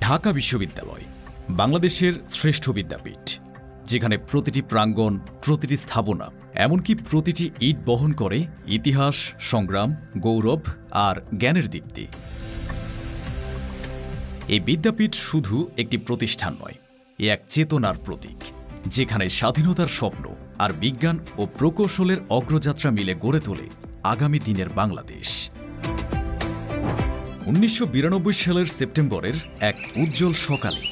ঢাকা বিশ্ববিদ্যালয় বাংলাদেশের শ্রেষ্ঠ বিদ্যাপীঠ, যেখানে প্রতিটি প্রাঙ্গণ, প্রতিটি স্থাপনা, এমনকি প্রতিটি ইট বহন করে ইতিহাস, সংগ্রাম, গৌরব আর জ্ঞানের দীপ্তি। এই বিদ্যাপীঠ শুধু একটি প্রতিষ্ঠান নয়, এ এক চেতনার প্রতীক, যেখানে স্বাধীনতার স্বপ্ন আর বিজ্ঞান ও প্রকৌশলের অগ্রযাত্রা মিলে গড়ে তোলে আগামী দিনের বাংলাদেশ। ১৯৯২ সালের সেপ্টেম্বরের এক উজ্জ্বল সকালে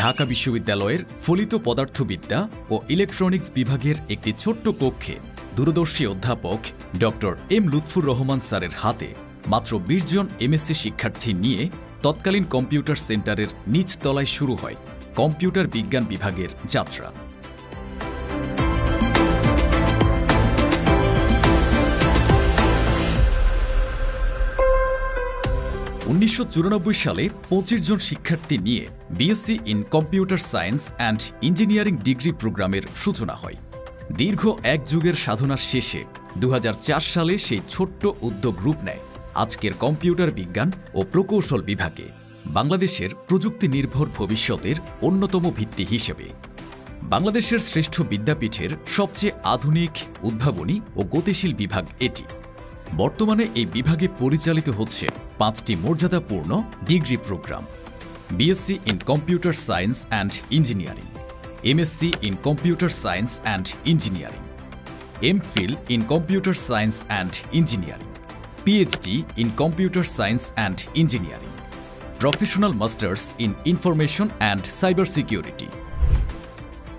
ঢাকা বিশ্ববিদ্যালয়ের ফলিত পদার্থবিদ্যা ও ইলেকট্রনিক্স বিভাগের একটি ছোট্ট কক্ষে দূরদর্শী অধ্যাপক ডক্টর এম লুৎফুর রহমান স্যারের হাতে মাত্র ২০ জন এমএসসি শিক্ষার্থী নিয়ে তৎকালীন কম্পিউটার সেন্টারের নিচতলায় শুরু হয় কম্পিউটার বিজ্ঞান বিভাগের যাত্রা। ১৯৯৪ সালে ২৫ জন শিক্ষার্থী নিয়ে BSc in computer science and engineering degree প্রোগ্রামের সূচনা হয়। দীর্ঘ এক যুগের সাধনার শেষে ২০০৪ সালে সেই ছোট্ট উদ্যোগ রূপ নেয় আজকের কম্পিউটার বিজ্ঞান ও প্রকৌশল বিভাগে, বাংলাদেশের প্রযুক্তি নির্ভর ভবিষ্যতের অন্যতম ভিত্তি হিসেবে। বাংলাদেশের শ্রেষ্ঠ বিদ্যাপীঠের সবচেয়ে আধুনিক, উদ্ভাবনী ও গতিশীল বিভাগ এটি। বর্তমানে এই বিভাগে পরিচালিত হচ্ছে ৫টি মর্যাদাপূর্ণ degree programme: BSc in computer science and engineering, MSc in computer science and engineering, MPhil in computer science and engineering, PhD in computer science and engineering, professional masters in information and cyber security.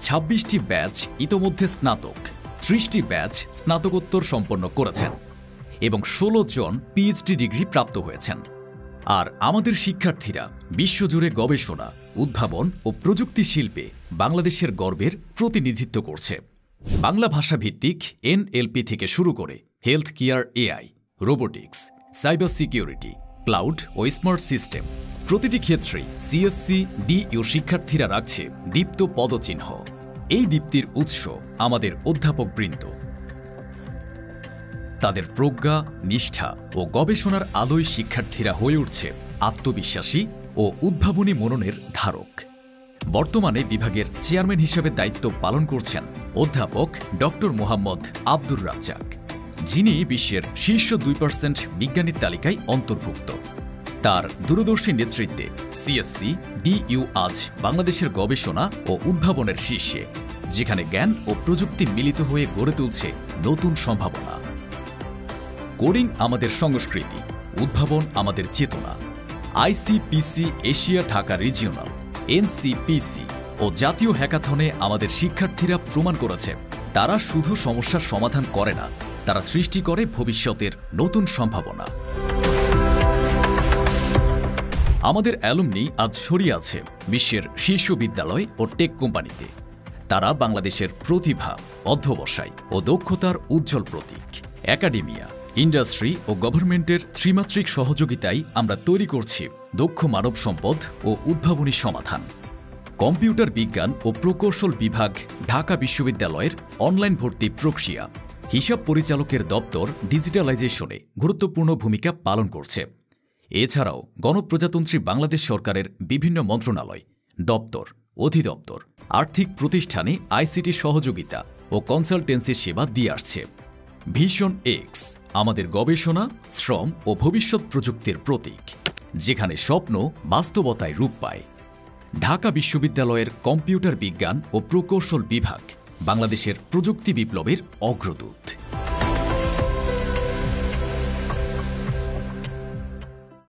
২৬টি batch ইতোমধ্যে স্নাতক, ৩০টি batch স্নাতকোত্তর সম্পন্ন করেছেন এবং ১৬ জন PhD degree প্রাপ্ত হয়েছেন। আর আমাদের শিক্ষার্থীরা বিশ্বজুড়ে গবেষণা, উদ্ভাবন ও প্রযুক্তি শিল্পে বাংলাদেশের গর্বের প্রতিনিধিত্ব করছে। বাংলা ভাষাভিত্তিক এনএলপি থেকে শুরু করে health care, AI, robotics, cyber security, cloud ও স্মার্ট সিস্টেম, প্রতিটি ক্ষেত্রেই সিএসসি ডিইউ শিক্ষার্থীরা রাখছে দীপ্ত পদচিহ্ন। এই দীপ্তির উৎস আমাদের অধ্যাপকবৃন্দ। তাদের প্রজ্ঞা, নিষ্ঠা ও গবেষণার আলোয় শিক্ষার্থীরা হয়ে উঠছে আত্মবিশ্বাসী ও উদ্ভাবনী মননের ধারক। বর্তমানে বিভাগের চেয়ারম্যান হিসেবে দায়িত্ব পালন করছেন অধ্যাপক ডক্টর মোহাম্মদ আব্দুর রাজ্জাক, যিনি বিশ্বের শীর্ষ ২% বিজ্ঞানীর তালিকায় অন্তর্ভুক্ত। তার দূরদর্শী নেতৃত্বে সিএসসি ডিইউ আজ বাংলাদেশের গবেষণা ও উদ্ভাবনের শীর্ষে, যেখানে জ্ঞান ও প্রযুক্তি মিলিত হয়ে গড়ে তুলছে নতুন সম্ভাবনা। কোডিং আমাদের সংস্কৃতি, উদ্ভাবন আমাদের চেতনা। আইসিপিসি এশিয়া ঢাকা রিজিওনাল, এনসিপিসি ও জাতীয় হ্যাকাথনে আমাদের শিক্ষার্থীরা প্রমাণ করেছে তারা শুধু সমস্যার সমাধান করে না, তারা সৃষ্টি করে ভবিষ্যতের নতুন সম্ভাবনা। আমাদের অ্যালুমনি আজ ছড়িয়ে আছে বিশ্বের শীর্ষ বিদ্যালয় ও টেক কোম্পানিতে। তারা বাংলাদেশের প্রতিভা, অধ্যবসায় ও দক্ষতার উজ্জ্বল প্রতীক। একাডেমিয়া, ইন্ডাস্ট্রি ও গভর্নমেন্টের ত্রিমাত্রিক সহযোগিতায় আমরা তৈরি করছি দক্ষ মানব সম্পদ ও উদ্ভাবনী সমাধান। কম্পিউটার বিজ্ঞান ও প্রকৌশল বিভাগ ঢাকা বিশ্ববিদ্যালয়ের অনলাইন ভর্তি প্রক্রিয়া, হিসাব পরিচালকের দপ্তর ডিজিটালাইজেশনে গুরুত্বপূর্ণ ভূমিকা পালন করছে। এছাড়াও গণপ্রজাতন্ত্রী বাংলাদেশ সরকারের বিভিন্ন মন্ত্রণালয়, দপ্তর, অধিদপ্তর, আর্থিক প্রতিষ্ঠানে আইসিটি সহযোগিতা ও কনসালটেন্সি সেবা দিয়ে আসছে। ভিশন এক্স আমাদের গবেষণা, শ্রম ও ভবিষ্যৎ প্রযুক্তির প্রতীক, যেখানে স্বপ্ন বাস্তবতায় রূপ পায়। ঢাকা বিশ্ববিদ্যালয়ের কম্পিউটার বিজ্ঞান ও প্রকৌশল বিভাগ বাংলাদেশের প্রযুক্তি বিপ্লবের অগ্রদূত।